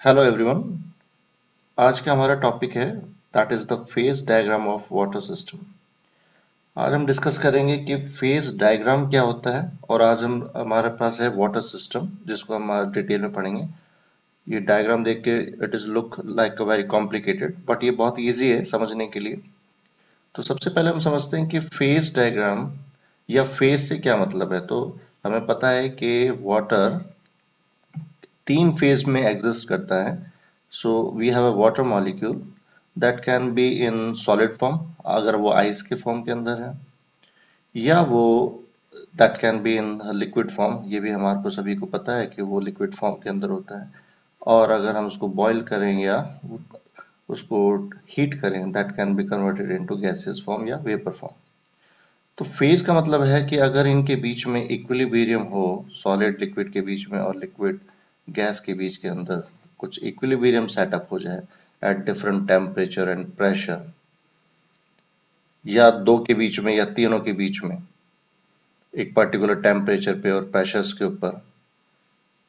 Hello everyone. आज का हमारा टॉपिक है that is the phase diagram of water system. आज हम डिस्कस करेंगे कि फेज डायग्राम क्या होता है और आज हम हमारे पास है वाटर सिस्टम जिसको हम डिटेल में पढ़ेंगे। ये डायग्राम देख के it is look like very complicated but ये बहुत इजी है समझने के लिए। तो सबसे पहले हम समझते हैं कि फेज डायग्राम या फेज से क्या मतलब है। तो हमें पता है कि वाटर तीन फेज में एग्जिस्ट करता है। So we have a water molecule that can be in solid form, अगर वो आइस के फॉर्म के अंदर है, या वो that can be in liquid form. ये भी हमारे को सभी को पता है कि वो लिक्विड फॉर्म के अंदर होता है। और अगर हम उसको बॉईल करें या उसको हीट करें that can be converted into gaseous form या वेपर फॉर्म। तो फेज का मतलब है कि अगर इनके बीच में इक्विलिब्रियम हो, सॉलिड लिक्विड के बीच में और लिक्विड गैस के बीच के अंदर कुछ इक्विलिब्रियम सेटअप हो जाए at different temperature and pressure, या दो के बीच में या तीनों के बीच में एक पर्टिकुलर टेम्परेचर पे और प्रेशर्स के ऊपर,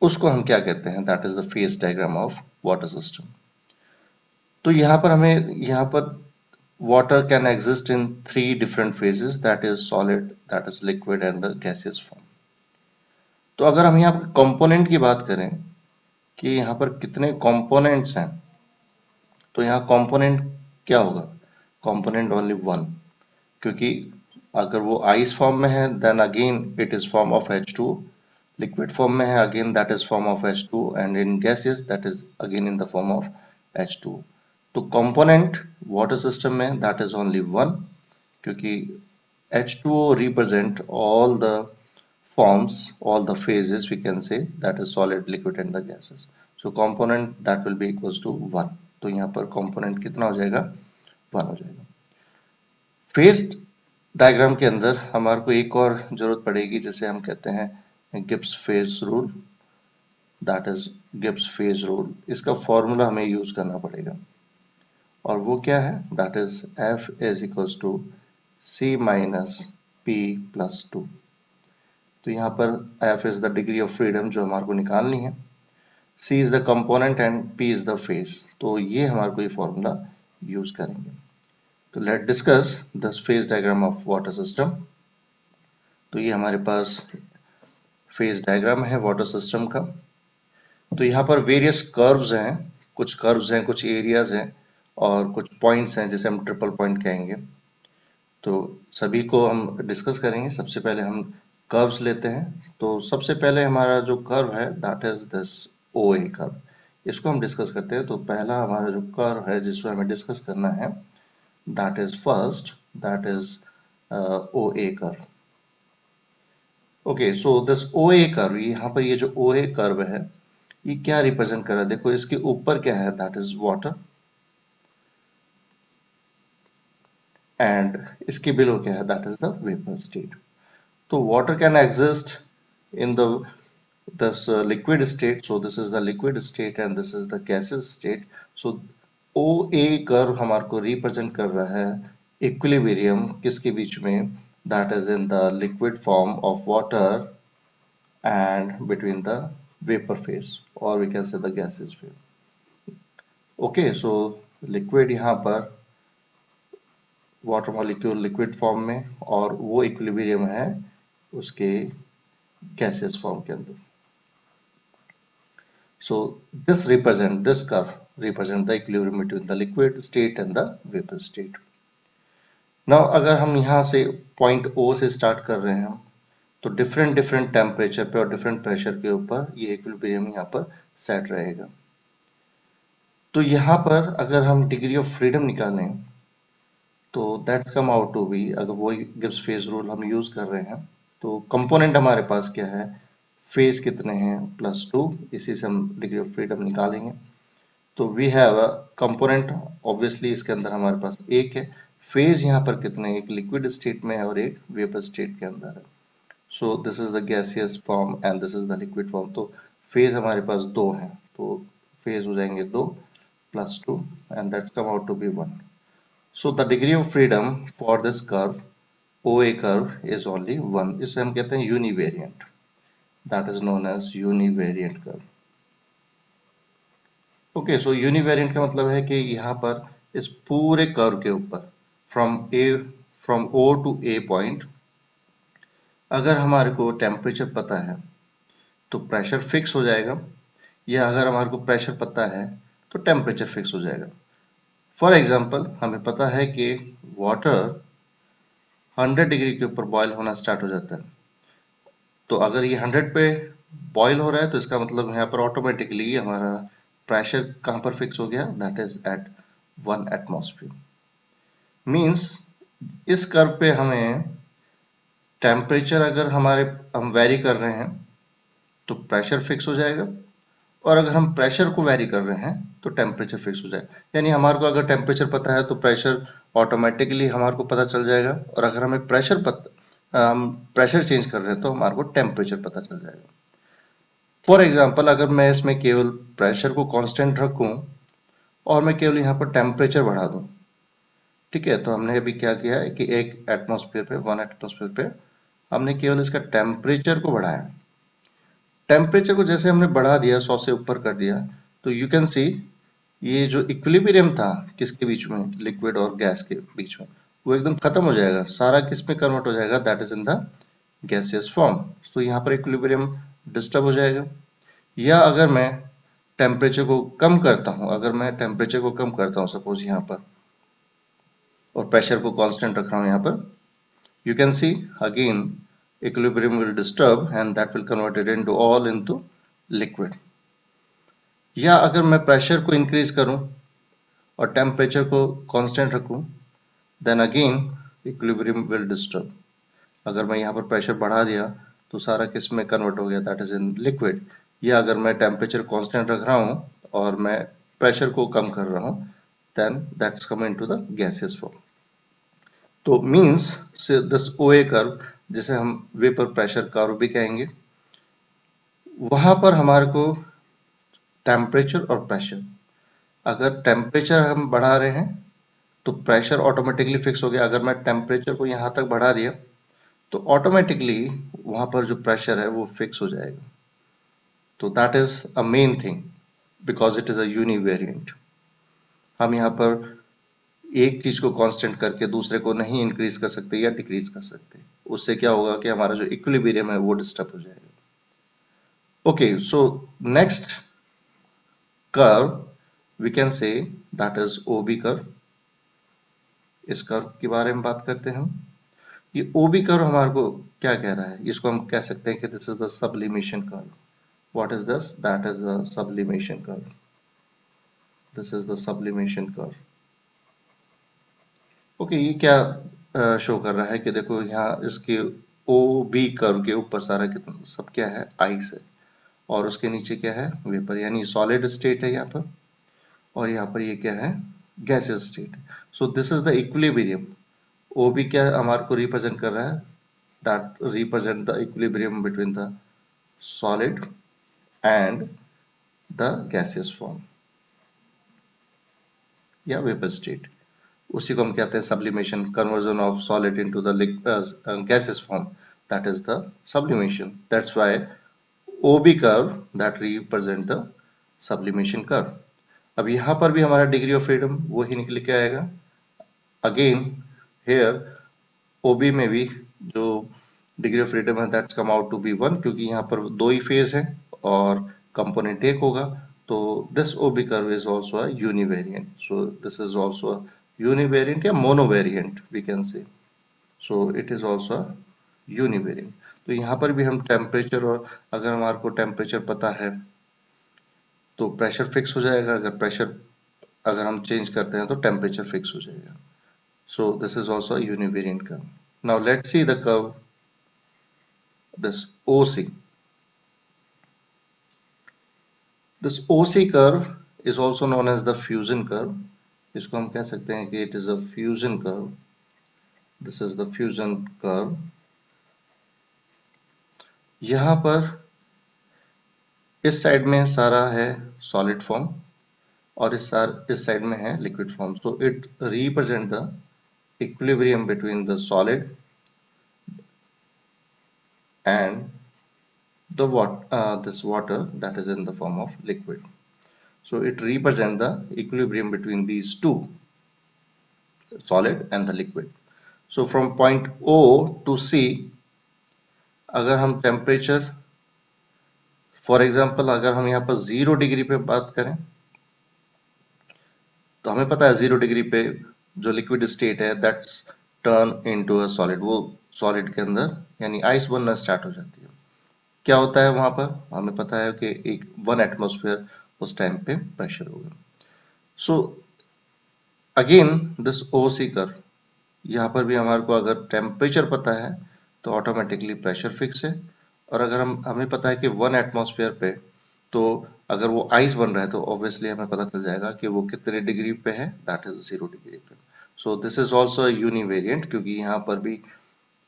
उसको हम क्या कहते हैं? That is the phase diagram of water system. तो यहाँ पर water can exist in three different phases, that is solid, that is liquid and the gaseous form. तो अगर हम यहाँ पर कंपोनेंट की बात करें कि यहाँ पर कितने कंपोनेंट्स हैं, तो यहाँ कंपोनेंट क्या होगा? कंपोनेंट ओनली वन, क्योंकि अगर वो आइस फॉर्म में है then again it is form of H2, liquid form में है again that is form of H2 and in gases that is again in the form of H2। तो component water system में that is only one, क्योंकि H2O represent all the forms, all the phases we can say, that is solid, liquid and the gases. So component that will be equals to 1. तो यहाँ पर component कितना हो जाएगा? 1 हो जाएगा। फेज डायग्राम के अंदर हमारे को एक और जरूरत पड़ेगी जिसे हम कहते हैं Gibbs phase rule, that is Gibbs phase rule. इसका फॉर्मूला हमें यूज करना पड़ेगा और वो क्या है? That is F is equals to C minus P plus 2। तो यहाँ पर F is the degree of freedom जो हमारे को निकालनी है, C is the component and P is the phase. तो ये हमारे को ये फॉर्मूला यूज करेंगे। तो let discuss this phase diagram of water system. तो ये हमारे पास फेज डायग्राम है वाटर सिस्टम का। तो यहाँ पर वेरियस कर्व्स हैं, कुछ एरियाज हैं और कुछ पॉइंट्स हैं जिसे हम ट्रिपल पॉइंट कहेंगे। तो सभी को हम डिस्कस करेंगे। सबसे पहले हम कर्व्स लेते हैं। तो सबसे पहले हमारा जो कर्व है that is this O A curve, इसको हम डिस्कस करते हैं। तो पहला हमारा जो कर्व है जिसको हमें डिस्कस करना है that is first, that is O A curve. Okay, so this O A curve, यहाँ पर ये जो ओ ए कर्व है ये क्या रिप्रेजेंट कर रहा है? देखो इसके ऊपर क्या है, दैट इज वाटर, एंड इसके बिलो क्या है, that is the vapour state. तो water can exist in the this liquid state, so this is the liquid state and this is the gaseous state. So OA curve हमारे को represent कर रहा है equilibrium किसके बीच में? That is in the liquid form of water and between the vapor phase, or we can say the gaseous phase. Okay, so liquid यहाँ पर water molecule liquid form में और वो इक्विलिब्रियम है उसके gaseous form के अंदर। So this curve represent the equilibrium between the liquid state and the vapor state. Now अगर हम यहाँ से पॉइंट O से स्टार्ट कर रहे हैं तो डिफरेंट टेम्परेचर पे और डिफरेंट प्रेशर के ऊपर ये इक्विलिब्रियम यहाँ पर सेट रहेगा। तो यहाँ पर अगर हम डिग्री ऑफ फ्रीडम निकालें तो that's come out to be, अगर वही गिब्स फेज रूल हम यूज कर रहे हैं तो कंपोनेंट हमारे पास क्या है, फेज कितने हैं, +2, इसी से हम डिग्री ऑफ फ्रीडम निकालेंगे। तो we have a component, obviously इसके अंदर हमारे पास एक है। फेज यहाँ पर कितने, एक लिक्विड स्टेट में है और एक वेपर स्टेट के अंदर है। सो this is the gaseous form and this is the liquid form. तो फेज हमारे पास दो हैं, तो फेज हो जाएंगे 2 +2 and that's come out to be 1। So the degree of freedom for this curve OA curve is only 1, इसे हम कहते हैं univariant, that is known as univariant curve. Okay, so univariant का मतलब है कि यहाँ पर इस पूरे कर्व के ऊपर from O to A point अगर हमारे को टेम्परेचर पता है तो प्रेशर फिक्स हो जाएगा, या अगर हमारे को प्रेशर पता है तो टेम्परेचर फिक्स हो जाएगा। फॉर एग्जाम्पल, हमें पता है कि वाटर 100 डिग्री के ऊपर बॉयल होना स्टार्ट हो जाता है, तो अगर ये 100 पे बॉयल हो रहा है तो इसका मतलब यहाँ पर ऑटोमेटिकली हमारा प्रेशर कहाँ पर फिक्स हो गया, that is at 1 atmosphere. Means इस कर्व पे हमें टेम्परेचर अगर हम वेरी कर रहे हैं तो प्रेशर फिक्स हो जाएगा, और अगर हम प्रेशर को वेरी कर रहे हैं तो टेम्परेचर फिक्स हो जाएगा। यानी हमारे को अगर टेम्परेचर पता है तो प्रेशर ऑटोमेटिकली हमारे को पता चल जाएगा, और अगर हमें प्रेशर चेंज कर रहे हैं तो हमारे को टेम्परेचर पता चल जाएगा। फॉर एग्जाम्पल, अगर मैं इसमें केवल प्रेशर को कांस्टेंट रखूं और मैं केवल यहाँ पर टेम्परेचर बढ़ा दूं, ठीक है, तो हमने अभी क्या किया है कि 1 एटमॉस्फेयर पे हमने केवल इसका टेम्परेचर को बढ़ाया। टेम्परेचर को जैसे हमने बढ़ा दिया, 100 से ऊपर कर दिया, तो यू कैन सी ये जो इक्विलिब्रियम था किसके बीच में, लिक्विड और गैस के बीच में, वो एकदम खत्म हो जाएगा, सारा किस में कन्वर्ट हो जाएगा, that is in the gaseous form. तो यहाँ पर इक्विलिब्रियम डिस्टर्ब हो जाएगा। या अगर मैं टेम्परेचर को कम करता हूँ, सपोज यहाँ पर, और प्रेशर को कांस्टेंट रख रहा हूँ यहाँ पर, you can see again equilibrium will disturb and that will convert it into all into liquid। या अगर मैं प्रेशर को इंक्रीज करूं और टेम्परेचर को कांस्टेंट रखूं, then again equilibrium will disturb. अगर मैं यहाँ पर प्रेशर बढ़ा दिया तो सारा किस में कन्वर्ट हो गया, दैट इज इन लिक्विड। या अगर मैं टेम्परेचर कांस्टेंट रख रहा हूँ और मैं प्रेशर को कम कर रहा हूँ, then that's coming to the gaseous form. तो means say this OA curve, जिसे हम वेपर प्रेशर कर्व भी कहेंगे, वहां पर हमारे को टेम्परेचर और प्रेशर, अगर टेम्परेचर हम बढ़ा रहे हैं तो प्रेशर ऑटोमेटिकली फिक्स हो गया। अगर मैं टेम्परेचर को यहां तक बढ़ा दिया तो ऑटोमेटिकली वहां पर जो प्रेशर है वो फिक्स हो जाएगा। तो that is a main thing, because it is a univariant. हम यहाँ पर एक चीज को कांस्टेंट करके दूसरे को नहीं इंक्रीज कर सकते या डिक्रीज कर सकते। उससे क्या होगा कि हमारा जो इक्विलिब्रियम है वो डिस्टर्ब हो जाएगा। Okay, so next curve we can say that is OB curve. इस कर्व के बारे में बात करते हैं हम। ये ओबी कर्व हमारे को क्या कह रहा है, इसको हम कह सकते हैं कि this is the sublimation curve. What is this, that is the sublimation curve. This is the sublimation curve. Okay, ये क्या शो कर रहा है कि देखो यहाँ इसके ओ बी कर्व के ऊपर सारा कितना सब क्या है, आइस है, और उसके नीचे क्या है, वेपर, यानी सॉलिड स्टेट है यहाँ पर, और यहाँ पर ये क्या है, gaseous state. So this is the equilibrium. O B क्या हमारे को रिप्रेजेंट कर रहा है, that represent the equilibrium between the solid and the gaseous form या वेपर स्टेट। उसी को हम कहते हैं sublimation, conversion of solid into the gaseous form, that is the sublimation. That's why OB curve that represent the sublimation curve। अब यहाँ पर भी हमारा डिग्री ऑफ फ्रीडम वही निकल के आएगा। अगेन हेयर OB में भी जो डिग्री ऑफ फ्रीडम है that's come out to be 1, क्योंकि यहाँ पर दो ही फेज है और कंपोनेंट एक होगा। तो this OB curve is also a univariant, so this is also a univariant या monovariant we can say, so it is also a univariant। तो यहाँ पर भी हम टेम्परेचर, और अगर हमारे को टेम्परेचर पता है तो प्रेशर फिक्स हो जाएगा, अगर हम चेंज करते हैं तो टेम्परेचर फिक्स हो जाएगा। So this is also univariant curve. Now let's see the curve this OC। This OC curve is also known as the fusion curve. इसको हम कह सकते हैं कि it is a fusion curve. This is the fusion curve. यहाँ पर इस side में सारा है सॉलिड फॉर्म और इस साइड में है liquid form. So it represent the equilibrium between the solid and this water that is in the form of liquid। So it represents the equilibrium between these two, solid and the liquid. So from point O to C, अगर हम temperature for example अगर हम यहाँ पर 0 degree पे बात करें, तो हमें पता है 0 डिग्री पे जो लिक्विड स्टेट है that's turn into a solid, वो सॉलिड के अंदर यानी आइस बनना स्टार्ट हो जाती है। क्या होता है वहां पर, हमें पता है कि एक 1 एटमॉस्फेयर उस टाइम पे प्रेशर होगा। So again this OC curve, यहाँ पर भी हमारे को अगर टेम्परेचर पता है तो ऑटोमेटिकली प्रेशर फिक्स है, और अगर हमें पता है कि 1 एटमॉस्फेयर पे तो अगर वो आइस बन रहा है तो ऑब्वियसली हमें पता चल जाएगा कि वो कितने डिग्री पे है, दैट इज 0 डिग्री पे। सो दिस इज ऑल्सो यूनिवेरिएंट, क्योंकि यहाँ पर भी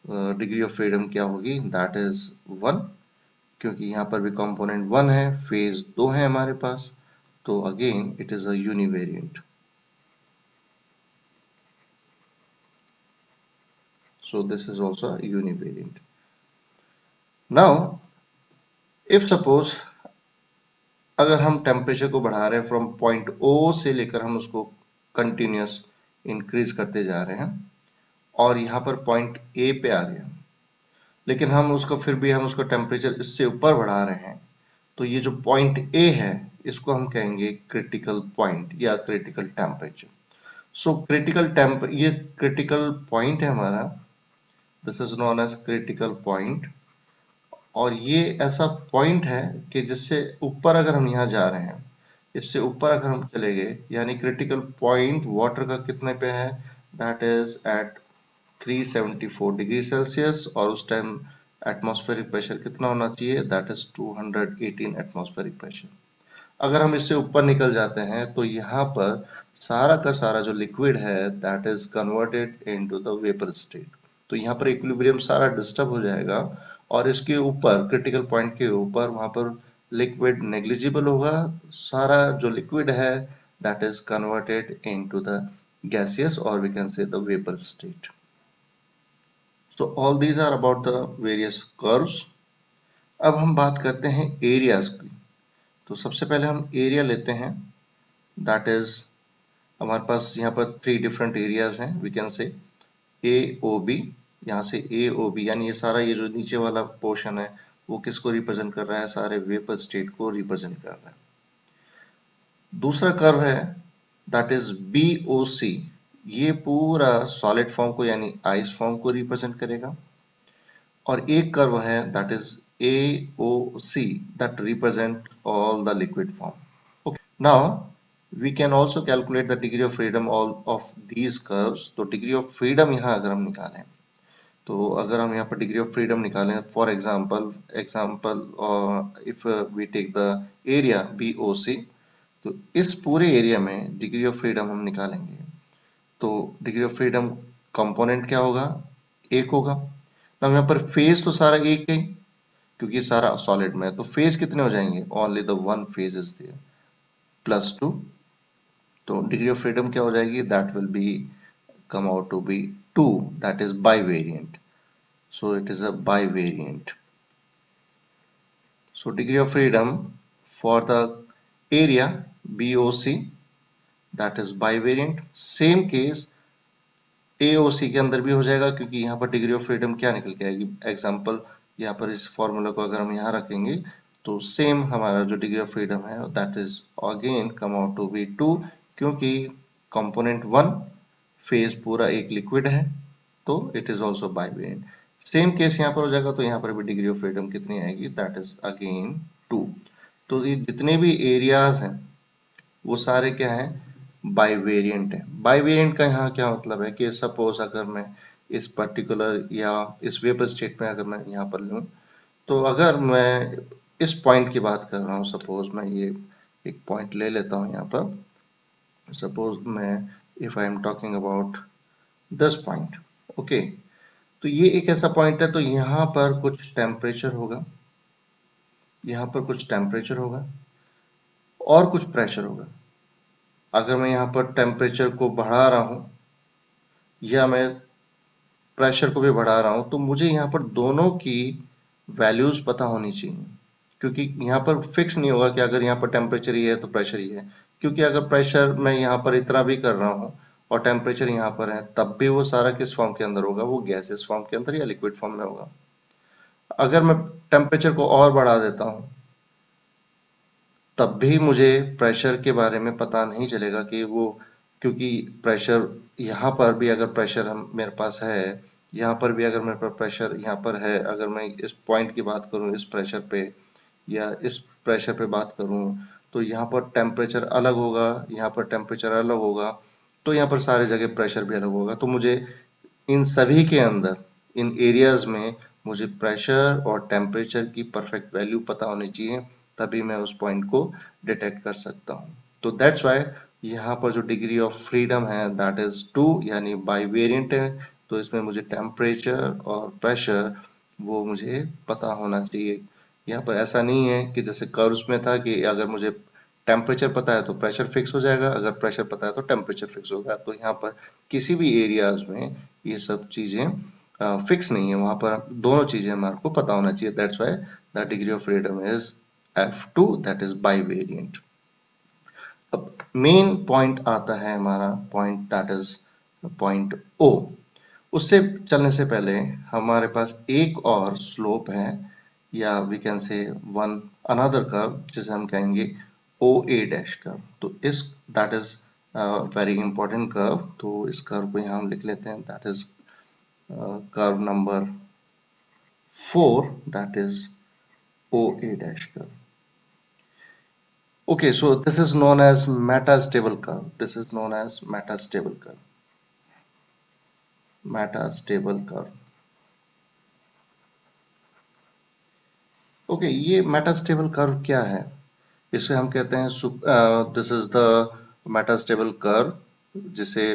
डिग्री ऑफ फ्रीडम क्या होगी, दैट इज 1, क्योंकि यहाँ पर भी कंपोनेंट 1 है, फेज 2 है हमारे पास, तो again it is a univariant. So this is also a univariant. Now if suppose अगर हम टेम्परेचर को बढ़ा रहे हैं फ्रॉम पॉइंट ओ से लेकर हम उसको कंटिन्यूस इंक्रीज करते जा रहे हैं और यहाँ पर पॉइंट ए पे आ गए, लेकिन हम उसको फिर भी हम उसको टेम्परेचर इससे ऊपर बढ़ा रहे हैं, तो ये जो पॉइंट ए है इसको हम कहेंगे क्रिटिकल पॉइंट या क्रिटिकल टेम्परेचर। सो ये क्रिटिकल पॉइंट है हमारा, this is known as critical point, और ये ऐसा पॉइंट है कि जिससे ऊपर अगर हम यहाँ जा रहे हैं, इससे ऊपर अगर हम चले गए, यानी क्रिटिकल पॉइंट वाटर का कितने पे है, that is at 374 degree Celsius, और उस टाइम एटमॉस्फेरिक प्रेशर कितना होना चाहिए, दैट इज 218 एटमॉस्फेरिक प्रेशर। अगर हम इससे ऊपर निकल जाते हैं तो यहाँ पर सारा का सारा जो लिक्विड है that is converted into the vapour state, तो यहाँ पर इक्विलिब्रियम सारा डिस्टर्ब हो जाएगा, और इसके ऊपर क्रिटिकल पॉइंट के ऊपर वहां पर लिक्विड नेग्लिजिबल होगा, सारा जो लिक्विड है that is converted into the gaseous or we can say the vapor state. So all these are about the various curves. अब हम बात करते हैं एरियाज की। तो सबसे पहले हम एरिया लेते हैं, दैट इज हमारे पास यहाँ पर 3 डिफरेंट एरियाज हैं, we can say A O B. यहाँ से ए ओ बी यानी ये सारा ये जो नीचे वाला पोर्शन है वो किसको रिप्रेजेंट कर रहा है, सारे वेपर स्टेट को रिप्रेजेंट कर रहा है। दूसरा कर्व है दैट इज बी ओ सी, ये पूरा सॉलिड फॉर्म को यानी आइस फॉर्म को रिप्रेजेंट करेगा, और एक कर्व है that is A O C that represent all the liquid form. Okay, now we can also calculate the degree of freedom all of these curves। तो degree of freedom यहाँ अगर हम निकालें, तो अगर हम यहाँ पर डिग्री ऑफ फ्रीडम निकालें, for example if we take the area B O C, तो इस पूरे एरिया में डिग्री ऑफ फ्रीडम हम निकालेंगे, तो डिग्री ऑफ फ्रीडम कंपोनेंट क्या होगा, एक होगा। अब यहाँ पर फेज तो सारा एक है क्योंकि सारा सॉलिड में है, तो फेज कितने हो जाएंगे, only the one phase is there, +2, तो डिग्री ऑफ फ्रीडम क्या हो जाएगी, that will be come out to be 2, that is bivariant, so it is a bivariant। so degree of freedom for the area BOC that is bivariant। same case AOC के अंदर भी हो जाएगा, क्योंकि यहाँ पर डिग्री ऑफ फ्रीडम क्या निकल के आएगी, एग्जांपल यहाँ पर इस फॉर्मूला को अगर हम यहाँ रखेंगे तो सेम हमारा जो डिग्री ऑफ फ्रीडम है that is again come out to be 2, क्योंकि कंपोनेंट 1 फेज पूरा एक लिक्विड है, तो it is also bivariant. Same case यहाँ पर हो जाएगा, तो यहाँ पर भी डिग्री ऑफ फ्रीडम कितनी आएगी, दैट इज अगेन 2। तो ये जितने भी एरियाज हैं वो सारे क्या है, बाइवेरिएंट है। बाइवेरिएंट का यहाँ क्या मतलब है कि सपोज अगर मैं इस पर्टिकुलर या इस वेपर स्टेट में अगर मैं यहाँ पर लूँ, तो अगर मैं इस पॉइंट की बात कर रहा हूँ, सपोज मैं ये एक पॉइंट ले लेता हूँ यहाँ पर, सपोज मैं if I am talking about this point, okay, तो ये एक ऐसा पॉइंट है, तो यहाँ पर कुछ टेम्परेचर होगा, यहाँ पर कुछ टेम्परेचर होगा और कुछ प्रेशर होगा। अगर मैं यहाँ पर टेम्परेचर को बढ़ा रहा हूँ या मैं प्रेशर को भी बढ़ा रहा हूँ, तो मुझे यहाँ पर दोनों की वैल्यूज पता होनी चाहिए। क्योंकि यहाँ पर फिक्स नहीं होगा कि अगर यहाँ पर टेम्परेचर ही है तो प्रेशर ही है, क्योंकि अगर प्रेशर मैं यहाँ पर इतना भी कर रहा हूँ और टेम्परेचर यहाँ पर है, तब भी वो सारा किस फॉर्म के अंदर होगा, वो गैसेस फॉर्म के अंदर या लिक्विड फॉर्म में होगा। अगर मैं टेम्परेचर को और बढ़ा देता हूँ तब भी मुझे प्रेशर के बारे में पता नहीं चलेगा कि वो, क्योंकि प्रेशर यहाँ पर भी अगर प्रेशर हम मेरे पास है, यहाँ पर भी अगर मेरे पास प्रेशर यहाँ पर है, अगर मैं इस पॉइंट की बात करूँ इस प्रेशर पे या इस प्रेशर पे बात करूँ, तो यहाँ पर टेम्परेचर अलग होगा, यहाँ पर टेम्परेचर अलग होगा, तो यहाँ पर सारे जगह प्रेशर भी अलग होगा। तो मुझे इन सभी के अंदर, इन एरियाज में मुझे प्रेशर और टेम्परेचर की परफेक्ट वैल्यू पता होनी चाहिए, तभी मैं उस पॉइंट को डिटेक्ट कर सकता हूँ। तो दैट्स वाई यहाँ पर जो डिग्री ऑफ फ्रीडम है दैट इज 2, यानी बाईवेरिएंट है। तो इसमें मुझे टेम्परेचर और प्रेशर वो मुझे पता होना चाहिए। यहाँ पर ऐसा नहीं है कि जैसे कर्व्स में था कि अगर मुझे टेम्परेचर पता है तो प्रेशर फिक्स हो जाएगा, अगर प्रेशर पता है तो टेम्परेचर फिक्स होगा। तो यहाँ पर किसी भी एरियाज में ये सब चीजें फिक्स नहीं है, वहां पर दोनों चीजें हमारे को पता होना चाहिए। That's why the degree of freedom is F2, that is bivariant. अब मेन पॉइंट आता है हमारा point, that is point O। उससे चलने से पहले हमारे पास एक और स्लोप है, या we can say one another curve जिसे हम कहेंगे ओ ए डैश कर्व। तो इस that is very important curve. तो इस कर्व को यहाँ हम लिख लेते हैं, that is curve number 4, that is OA dash curve. Okay, so this is known as metastable curve. This is known as metastable curve. Metastable curve. Okay, ये metastable curve क्या है? इसे हम कहते हैं this is the metastable curve, जिसे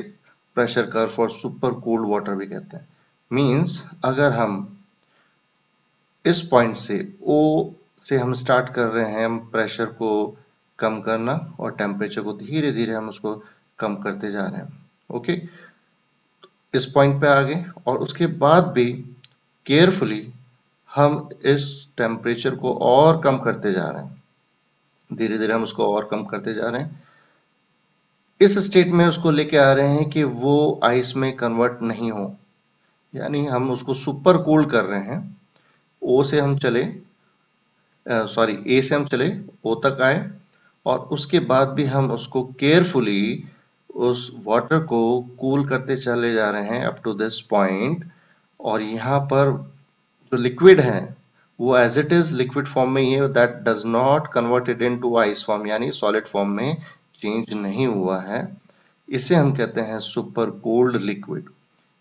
pressure curve for super cooled water भी कहते हैं। Means अगर हम इस पॉइंट से O से हम स्टार्ट कर रहे हैं, हम प्रेशर को कम करना और टेम्परेचर को धीरे धीरे हम उसको कम करते जा रहे हैं। ओके, इस पॉइंट पे आ गए और उसके बाद भी केयरफुली हम इस टेम्परेचर को और कम करते जा रहे हैं, धीरे धीरे हम उसको और कम करते जा रहे हैं। इस स्टेट में उसको लेके आ रहे हैं कि वो आइस में कन्वर्ट नहीं हो, यानी हम उसको सुपर कूल कर रहे हैं। ओ से हम चले, सॉरी ए से हम चले ओ तक आए और उसके बाद भी हम उसको केयरफुली उस वाटर को कूल करते चले जा रहे हैं अप टू दिस पॉइंट। और यहाँ पर जो लिक्विड है वो as it is liquid form में ही है, that does not converted into ice form, यानी सॉलिड फॉर्म में चेंज नहीं हुआ है। इसे हम कहते हैं super cold liquid.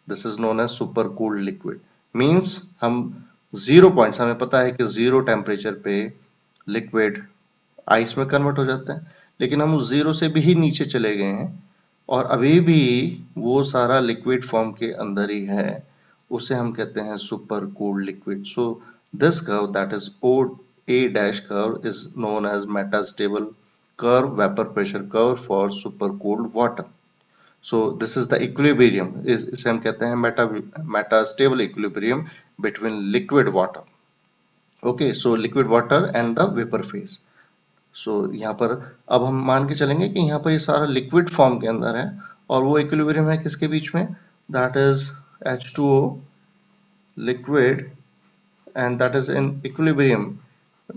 This is known as super cooled liquid. Means हम 0 पॉइंट्स, हमें पता है कि 0 टेम्परेचर पे लिक्विड आइस में कन्वर्ट हो जाता है, लेकिन हम उस 0 से भी नीचे चले गए हैं और अभी भी वो सारा लिक्विड फॉर्म के अंदर ही है। उसे हम कहते हैं super cooled liquid. So this curve that is O A dash curve is known as metastable curve, vapour pressure curve for super cooled water. So this is the equilibrium, इसे हम कहते हैं metastable equilibrium between liquid water. Okay, so liquid water and the vapor phase. So यहाँ पर अब हम मान के चलेंगे कि यहाँ पर ये सारा लिक्विड फॉर्म के अंदर है और वो इक्विलिब्रियम है किसके बीच में, that is H2O liquid and that is in equilibrium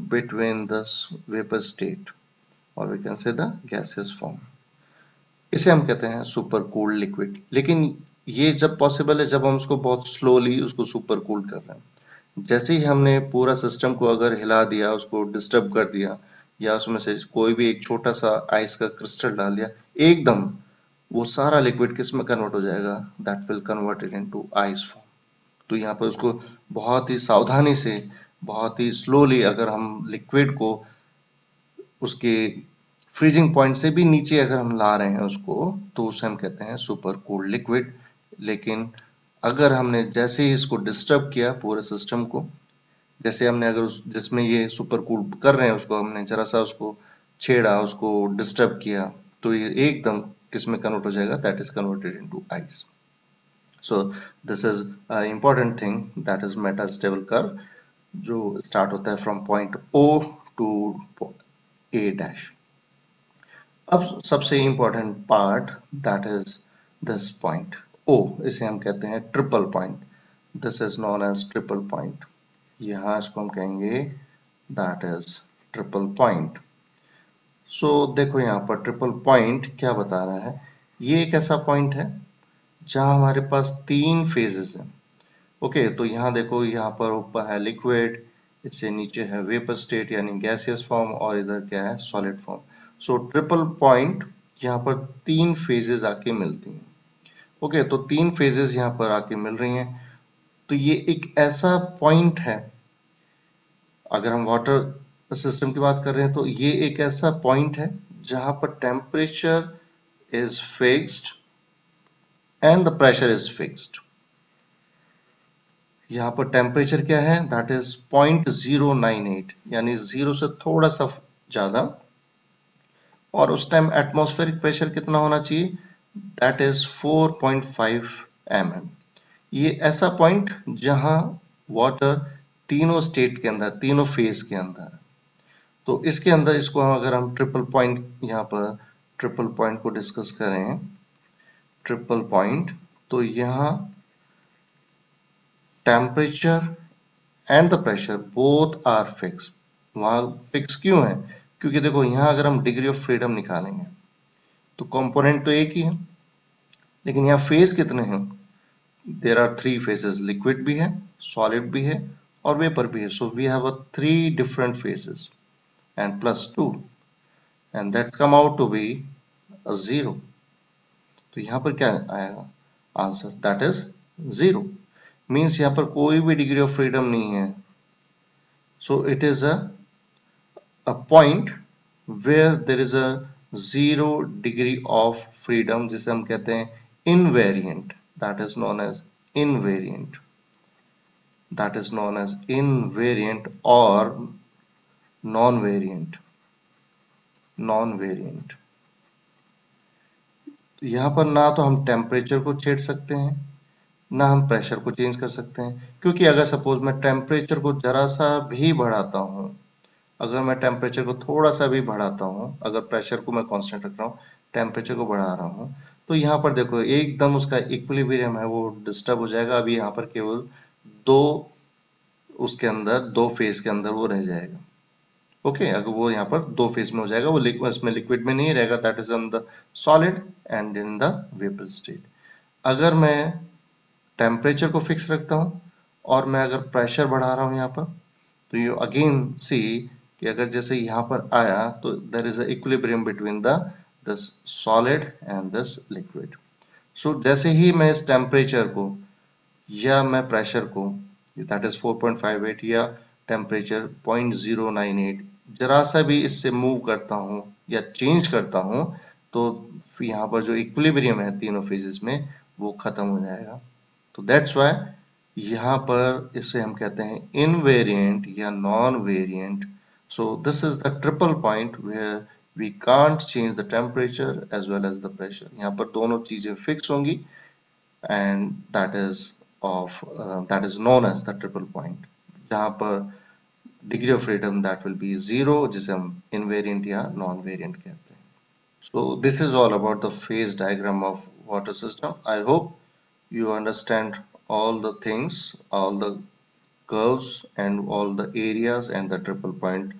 between this vapor state or we can say the gaseous form. इसे हम कहते हैं सुपर कूल्ड लिक्विड। लेकिन ये जब पॉसिबल है जब हम उसको बहुत स्लोली उसको सुपर कूल कर रहे हैं। जैसे ही हमने पूरा सिस्टम को अगर हिला दिया, उसको डिस्टर्ब कर दिया या उसमें से कोई भी एक छोटा सा आइस का क्रिस्टल डाल दिया, एकदम वो सारा लिक्विड किस में कन्वर्ट हो जाएगा, that will converted into ice form. तो यहाँ पर उसको बहुत ही सावधानी से, बहुत ही स्लोली अगर हम लिक्विड को उसके फ्रीजिंग पॉइंट से भी नीचे अगर हम ला रहे हैं उसको, तो उसे हम कहते हैं सुपर कूल्ड लिक्विड। लेकिन अगर हमने जैसे ही इसको डिस्टर्ब किया पूरे सिस्टम को, जैसे हमने अगर जिसमें ये सुपर कूल कर रहे हैं उसको हमने जरा सा उसको छेड़ा, उसको डिस्टर्ब किया, तो ये एकदम किसमें कन्वर्ट हो जाएगा, that is converted into ice. So this is an important thing, that is metastable curve. जो स्टार्ट होता है from point O to A dash. अब सबसे important part that is this point O, इसे हम कहते हैं triple point. This is known as triple point. यहाँ इसको हम कहेंगे that is triple point. So देखो यहाँ पर ट्रिपल पॉइंट क्या बता रहा है, ये एक ऐसा पॉइंट है जहां हमारे पास तीन फेजेस हैं। ओके, तो यहाँ देखो, यहाँ पर ऊपर है लिक्विड, इससे नीचे है वेपर स्टेट यानी गैसियस फॉर्म, और इधर क्या है, सॉलिड फॉर्म। सो ट्रिपल पॉइंट यहाँ पर तीन फेजेस आके मिलती हैं। ओके, तो तीन फेजेस यहाँ पर आके मिल रही हैं। तो ये एक ऐसा पॉइंट है, अगर हम वाटर सिस्टम की बात कर रहे हैं तो ये एक ऐसा पॉइंट है जहां पर temperature is fixed and the pressure is fixed. यहाँ पर टेम्परेचर क्या है, दैट इज 0.098 यानी जीरो से थोड़ा सा ज्यादा, और उस टाइम एटमॉस्फेरिक प्रेशर कितना होना चाहिए, दैट इज 4.5 mm। ये ऐसा पॉइंट जहां वाटर तीनों स्टेट के अंदर, तीनों फेज के अंदर, तो इसके अंदर इसको अगर हम ट्रिपल पॉइंट, यहाँ पर ट्रिपल पॉइंट को डिस्कस करें, ट्रिपल पॉइंट, तो यहाँ temperature and the pressure both are fix. वहां फिक्स क्यों है, क्योंकि देखो यहाँ अगर हम डिग्री ऑफ फ्रीडम निकालेंगे तो कंपोनेंट तो एक ही है, लेकिन यहाँ फेज कितने हैं, there are three phases, liquid भी है, सॉलिड भी है और वेपर भी है। So we have a three different phases and plus two, and that's come out to be a zero. तो यहाँ पर क्या आएगा answer, that is zero. Means यहाँ पर कोई भी डिग्री ऑफ फ्रीडम नहीं है। So it is a point where there is a 0 degree of freedom, जिसे हम कहते हैं invariant, that is known as invariant, that is known as invariant or non-variant, non-variant। तो यहाँ पर ना तो हम टेम्परेचर को छेड़ सकते हैं, ना हम प्रेशर को चेंज कर सकते हैं, क्योंकि अगर सपोज मैं टेम्परेचर को जरा सा भी बढ़ाता हूँ, अगर मैं टेम्परेचर को थोड़ा सा भी बढ़ाता हूँ, अगर प्रेशर को मैं कांस्टेंट रख रहा हूँ, टेम्परेचर को बढ़ा रहा हूँ, तो यहाँ पर देखो एकदम उसका इक्विलिब्रियम है वो डिस्टर्ब हो जाएगा। अभी यहाँ पर केवल दो, उसके अंदर दो फेज के अंदर वो रह जाएगा। ओके, अगर वो यहाँ पर दो फेज में हो जाएगा, वो इसमें लिक्विड में नहीं रहेगा, that is in the solid and in the vapour state. अगर मैं टेम्परेचर को फिक्स रखता हूँ और मैं अगर प्रेशर बढ़ा रहा हूँ यहाँ पर, तो यू अगेन सी कि अगर जैसे यहाँ पर आया तो there is equilibrium between the this solid and this liquid. So जैसे ही मैं इस टेम्परेचर को या मैं प्रेशर को, दैट इज 4.58 या टेम्परेचर 0.098, जरा सा भी इससे मूव करता हूँ या चेंज करता हूँ, तो यहाँ पर जो इक्विलिब्रियम है तीनों फेजेस में वो खत्म हो जाएगा। तो दैट्स वाई यहाँ पर इसे हम कहते हैं इनवेरिएंट या non variant. So this is the triple point where we can't change the temperature as well as the pressure. यहाँ पर दोनों चीजें फिक्स होंगी, and that is known as the triple point, जहाँ पर degree of freedom that will be zero, जिसे हम invariant या नॉन वेरिएंट कहते हैं। So this is all about the phase diagram of water system. I hope you understand all the things, all the curves and all the areas and the triple point